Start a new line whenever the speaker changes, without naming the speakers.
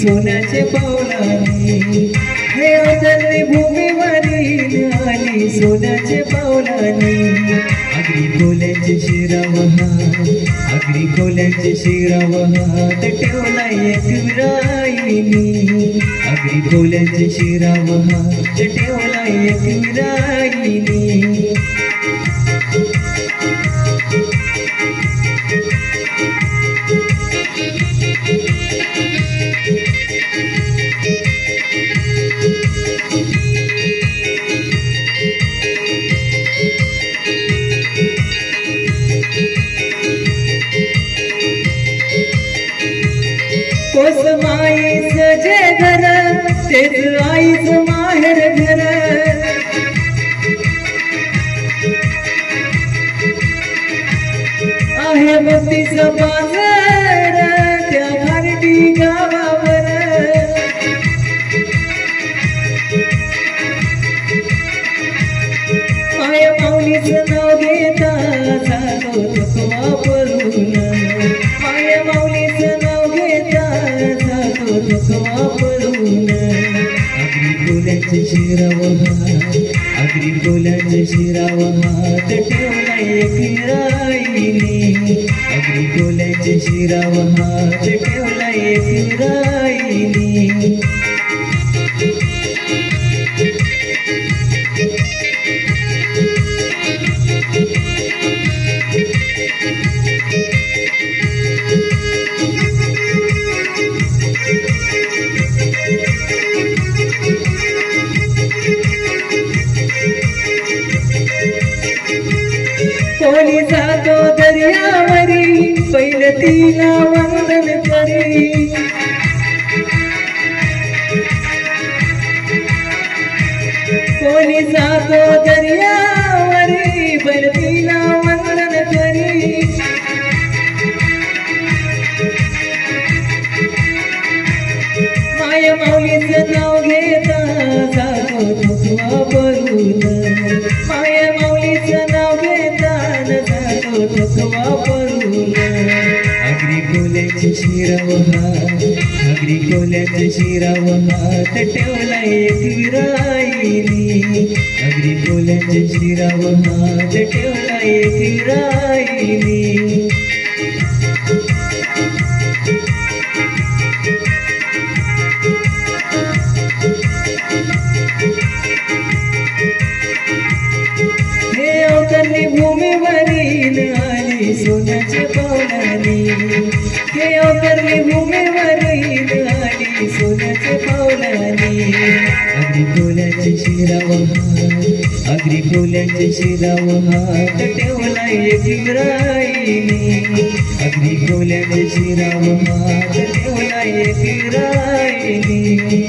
सोन्याचे पावलांनी हे अवतरली भूमीवरील आली सोन्याचे पावलांनी आगरी कोल्यांचे शिरावहात आगरी कोल्यांचे शिरावहात ठेवला एक विराईनी आगरी कोल्यांचे शिरावहात ठेवला एक विराईनी कोस माईच जे घर तेच आईच माहेर घर आहे मोतीच बाजार त्या खारटी गावावर माया माऊलीच नाव घेता जातो थकवा पळून माया माऊलीच नाव घेता थकवा पळून आगरी कोल्यांचे शिरावहात आगरी कोल्यांचे शिरावहात ठेवला एक विराईनी आगरी कोल्यांचे शिरावहात ठेवला एक विराईनी कोणी जातो दर्यावरी पहिलं तिला वंदन करी कोणी जातो दर्यावरी पहिलं तिला वंदन करी माया माऊलीचं नाव घेता जातो थकवा पळून माया माऊलीचं नाव घेता जातो थकवा पळून आगरी कोल्यांचे शिरावहात आगरी कोल्यांचे शिरावहात ठेवला एक विराईनी आगरी कोल्यांचे शिरावहात ठेवला एक विराईनी अवतरली भूमीवरील आली सोन्याचे पावलांनी हे अवतरली भूमीवरील आली सोन्याचे पावलांनी आगरी कोल्यांचे शिरावहात आगरी कोल्यांचे शिरावहात ठेवला एक विराईनी आगरी कोल्यांचे शिरावहात ठेवला एक विराईनी